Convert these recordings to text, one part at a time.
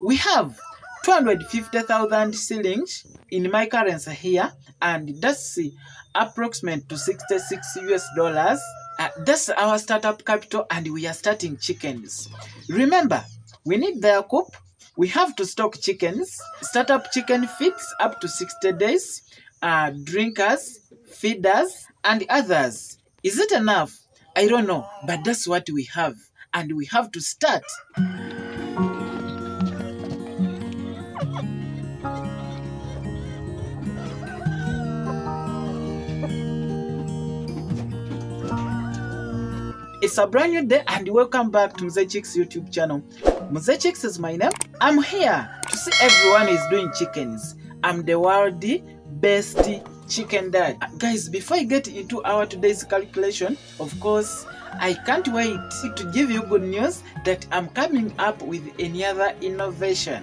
We have 250,000 shillings in my currency here, and that's approximate to 66 US dollars. That's our startup capital, and we are starting chickens. Remember, we need their coop. We have to stock chickens. Startup chicken feeds up to 60 days, drinkers, feeders, and others. Is it enough? I don't know, but that's what we have, and we have to start. It's a brand new day, and welcome back to Mzee Chicks YouTube channel. Mzee Chicks is my name. I'm here to see everyone is doing chickens. I'm the world best chicken dad. Guys, before I get into our today's calculation, of course, I can't wait to give you good news that I'm coming up with another innovation.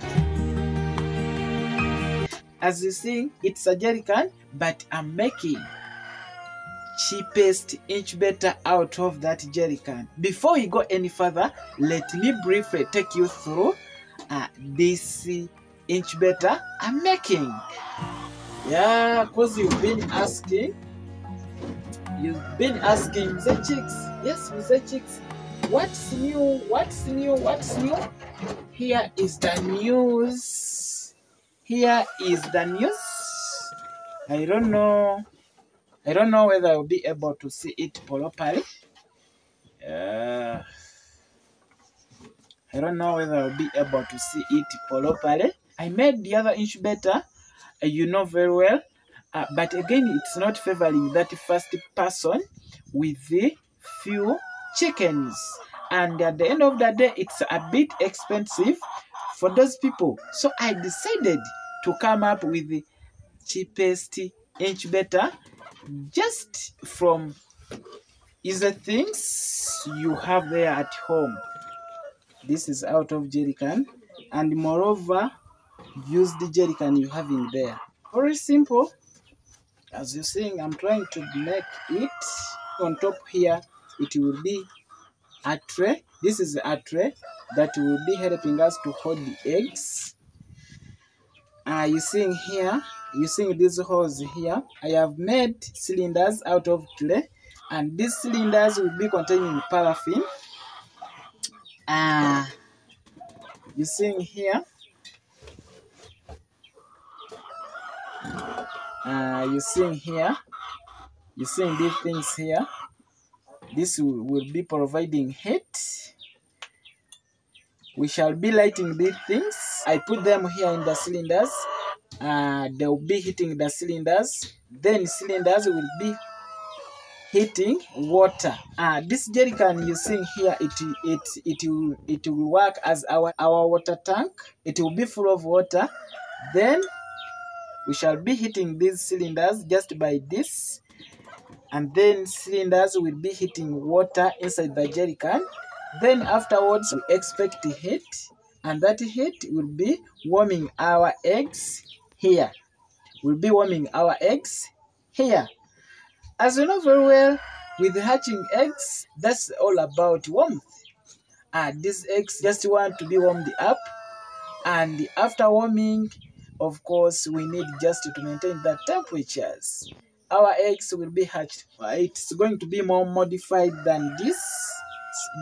As you see, it's a jerry can, but I'm making cheapest incubator out of that jerry can. Before we go any further, let me briefly take you through this incubator I'm making. Yeah, because you've been asking Mzee Chicks. Yes, Mzee Chicks, what's new? What's new? What's new? Here is the news. Here is the news. I don't know whether I'll be able to see it properly. I don't know whether I'll be able to see it properly. I made the other incubator, you know very well, but again, it's not favoring that first person with the few chickens. And at the end of the day, it's a bit expensive for those people. So I decided to come up with the cheapest incubator just from easy things you have there at home. This is out of jerry can, and moreover, use the jerry can you have in there. Very simple. As you're seeing, I'm trying to make it on top here. It will be a tray. This is a tray that will be helping us to hold the eggs. You're seeing here, you seeing these holes here. I have made cylinders out of clay, and these cylinders will be containing paraffin. You're seeing here. You're seeing here. You're seeing these things here. This will be providing heat. We shall be lighting these things. I put them here in the cylinders. They will be hitting the cylinders. Then cylinders will be hitting water. This jerry can you see here, it will work as our water tank. It will be full of water. Then we shall be hitting these cylinders just by this, and then cylinders will be hitting water inside the jerry can. Then afterwards, we expect heat, and that heat will be warming our eggs here. We'll be warming our eggs here. As you know very well, with hatching eggs, that's all about warmth. These eggs just want to be warmed up, and after warming, of course, we need just to maintain the temperatures. Our eggs will be hatched. It's going to be more modified than this.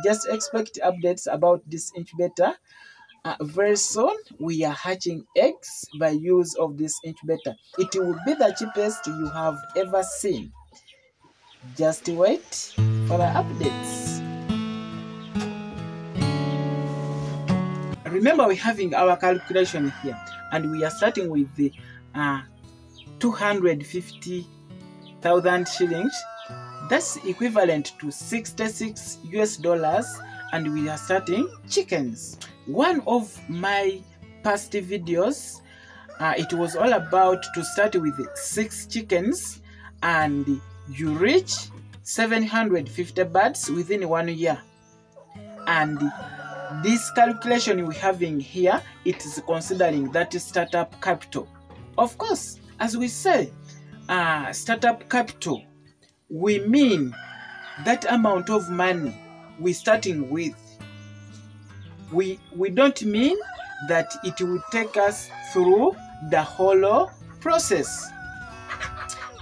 Just expect updates about this incubator. Very soon, we are hatching eggs by use of this incubator. It will be the cheapest you have ever seen. Just wait for the updates. Remember, we're having our calculation here, and we are starting with the 250,000 shillings. That's equivalent to 66 US dollars, and we are starting chickens. One of my past videos, it was all about to start with 6 chickens, and you reach 750 birds within 1 year. And this calculation we're having here, it is considering that startup capital. Of course, as we say, startup capital, we mean that amount of money we're starting with. We don't mean that it will take us through the whole process.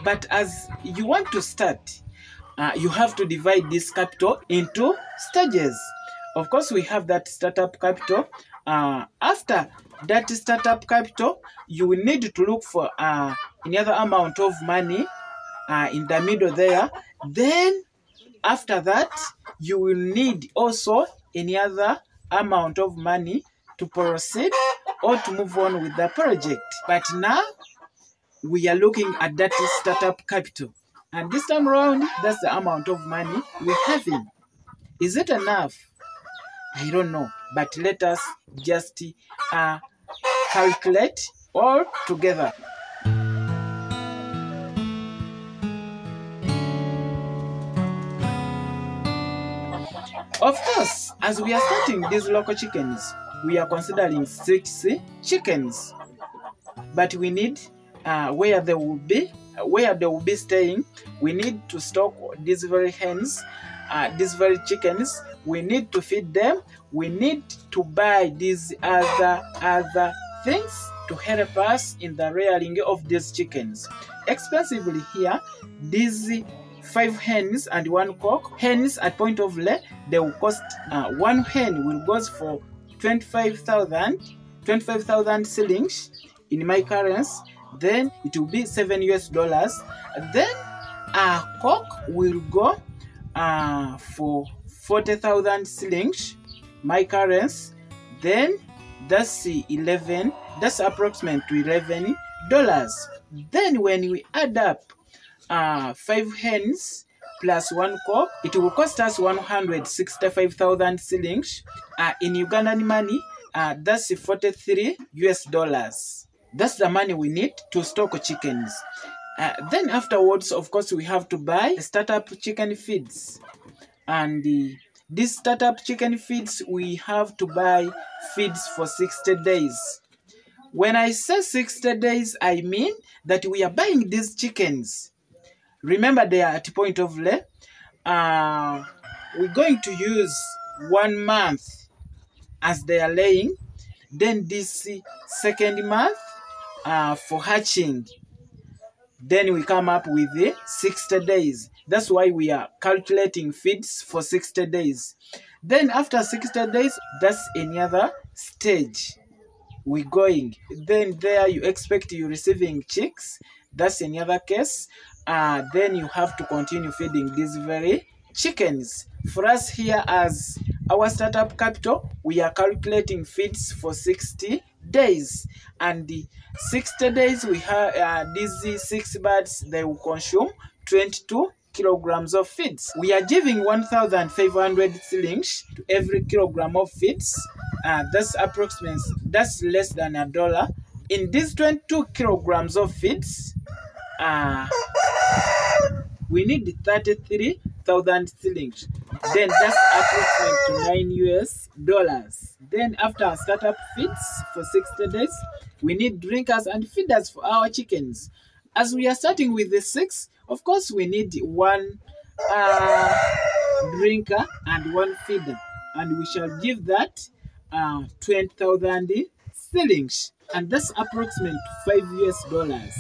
But as you want to start, you have to divide this capital into stages. Of course, we have that startup capital. After that startup capital, you will need to look for any other amount of money in the middle there. Then after that, you will need also any other amount of money to proceed or to move on with the project. But now we are looking at that startup capital. And this time around, that's the amount of money we're having. Is it enough? I don't know. But let us just calculate all together. Of course, as we are starting these local chickens, we are considering 6 chickens. But we need where they will be staying. We need to stock these very hens, these very chickens. We need to feed them. We need to buy these other things to help us in the rearing of these chickens. Expensively here, these 5 hens and 1 cock. Hens at point of lay, they will cost, one hen will go for 25,000 shillings in my currency. Then it will be $7. Then a cock will go for 40,000 shillings, my currency. Then that's approximately $11. Then when we add up 5 hens plus 1 cock, it will cost us 165,000 shillings. In Ugandan money, that's $43. That's the money we need to stock chickens. Then afterwards, of course, we have to buy startup chicken feeds. And these startup chicken feeds, we have to buy feeds for 60 days. When I say 60 days, I mean that we are buying these chickens. Remember, they are at point of lay. We're going to use 1 month as they are laying. Then this second month for hatching. Then we come up with the 60 days. That's why we are calculating feeds for 60 days. Then after 60 days, that's another stage. We're going. Then there you expect you receiving chicks. That's another case. Then you have to continue feeding these very chickens. For us here, as our startup capital, we are calculating feeds for 60 days. And the 60 days, we have these 6 birds, they will consume 22 kilograms of feeds. We are giving 1,500 shillings to every kilogram of feeds. That's approximately, that's less than $1. In these 22 kilograms of feeds, we need 33,000 shillings. Then that's approximately $9. Then after startup feeds for 60 days, we need drinkers and feeders for our chickens. As we are starting with the 6, of course we need 1 drinker and 1 feeder. And we shall give that 20,000 shillings. And that's approximately $5.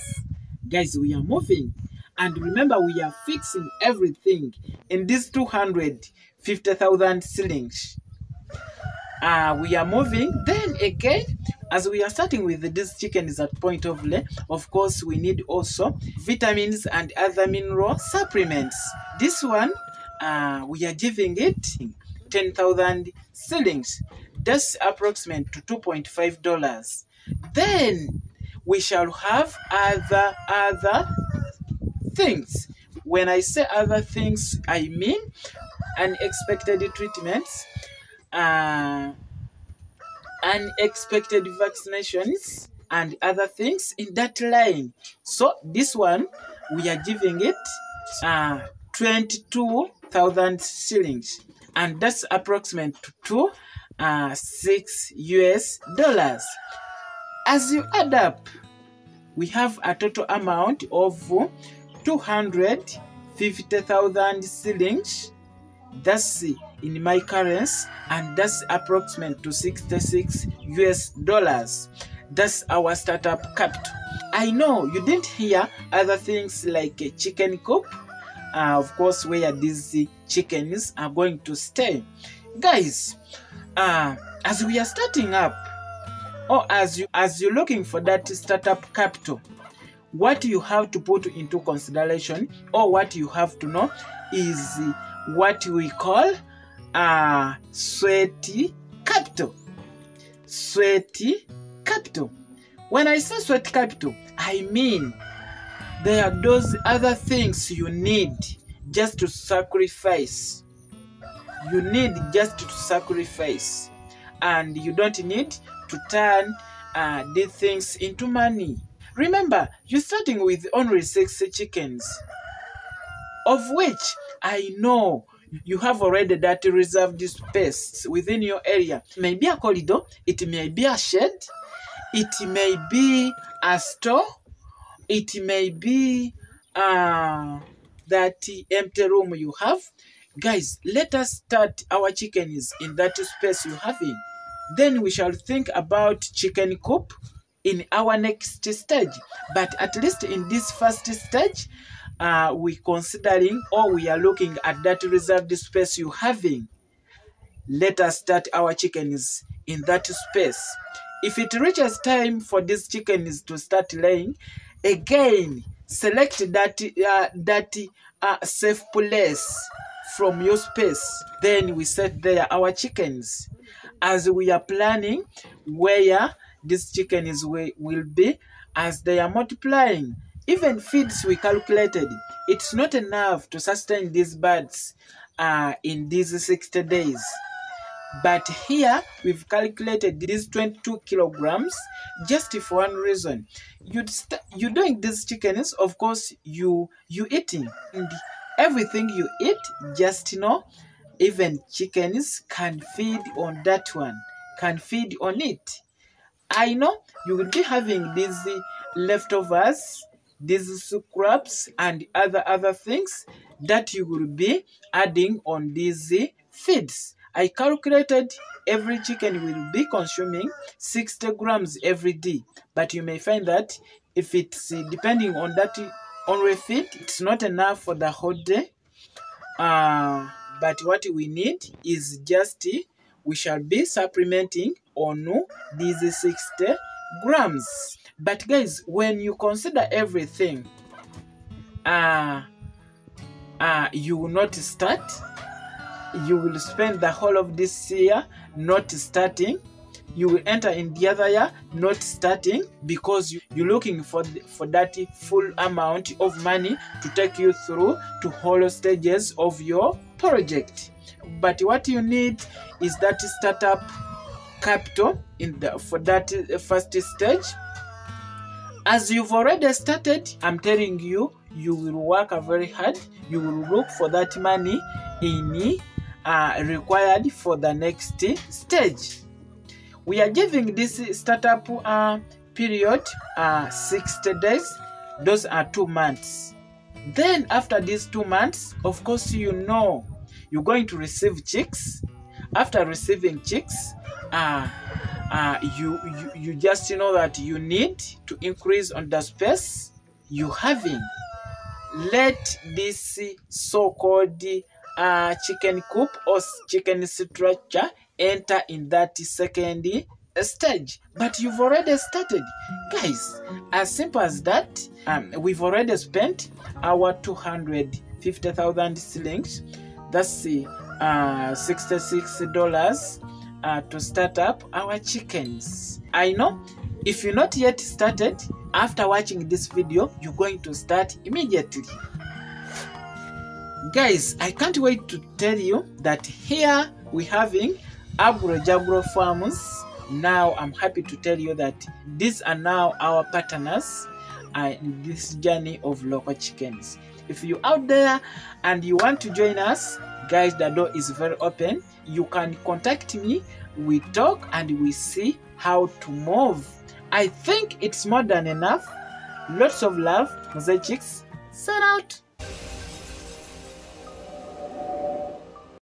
Guys, we are moving. And remember, we are fixing everything in this 250,000 shillings. We are moving. Then again, as we are starting with this chicken is at point of lay, of course, we need also vitamins and other mineral supplements. This one, we are giving it 10,000 shillings. That's approximate to $2.5. Then we shall have other things. When I say other things, I mean unexpected treatments, unexpected vaccinations, and other things in that line. So this one, we are giving it 22,000 shillings, and that's approximate to $6. As you add up, we have a total amount of 250,000 shillings That's in my currency, and that's approximate to 66 US dollars. That's our startup capital. I know you didn't hear other things like a chicken coop, of course, where these chickens are going to stay. Guys, as we are starting up, or as you're looking for that startup capital, what you have to put into consideration, or what you have to know, is what we call sweaty capital. Sweaty capital. When I say sweat capital, I mean there are those other things you need just to sacrifice. You need just to sacrifice, and you don't need to turn these things into money. Remember, you're starting with only 6 chickens, of which I know you have already that reserved space within your area. It may be a corridor, it may be a shed, it may be a store, it may be that empty room you have. Guys, let us start our chickens in that space you have in. Then we shall think about chicken coop in our next stage. But at least in this first stage, we considering, or we are looking at that reserved space you having. Let us start our chickens in that space. If it reaches time for these chickens to start laying, again select that safe place from your space. Then we set there our chickens, as we are planning where these chickens will be as they are multiplying. Even feeds we calculated, it's not enough to sustain these birds in these 60 days. But here we've calculated these 22 kilograms just for one reason. You're doing these chickens, of course, you eating, and everything you eat, just even chickens can feed on that one, can feed on it. I know you will be having these leftovers, these scraps, and other things that you will be adding on these feeds. I calculated every chicken will be consuming 60 grams every day, but you may find that if it's depending on that only feed, it's not enough for the whole day. But what we need is just we shall be supplementing on these 60 grams. But guys, when you consider everything, you will not start. You will spend the whole of this year not starting. You will enter in the other year not starting, because you're looking for that full amount of money to take you through to whole stages of your project. But what you need is that startup capital for that first stage. As you've already started, I'm telling you, you will work very hard. You will look for that money in required for the next stage. We are giving this startup period 60 days. Those are 2 months. Then after these 2 months, of course, you're going to receive chicks. After receiving chicks, you just know that you need to increase on the space you having. Let this so-called chicken coop or chicken structure enter in that second stage. But you've already started. Guys, as simple as that, we've already spent our 250,000 shillings. That's $66 to start up our chickens. I know if you're not yet started, after watching this video, you're going to start immediately. Guys, I can't wait to tell you that here we're having Agro farms. Now I'm happy to tell you that these are now our partners in this journey of local chickens. If you're out there and you want to join us, guys, the door is very open. You can contact me, we talk, and we see how to move. I think it's more than enough. Lots of love, Mzee Chicks. Sign out.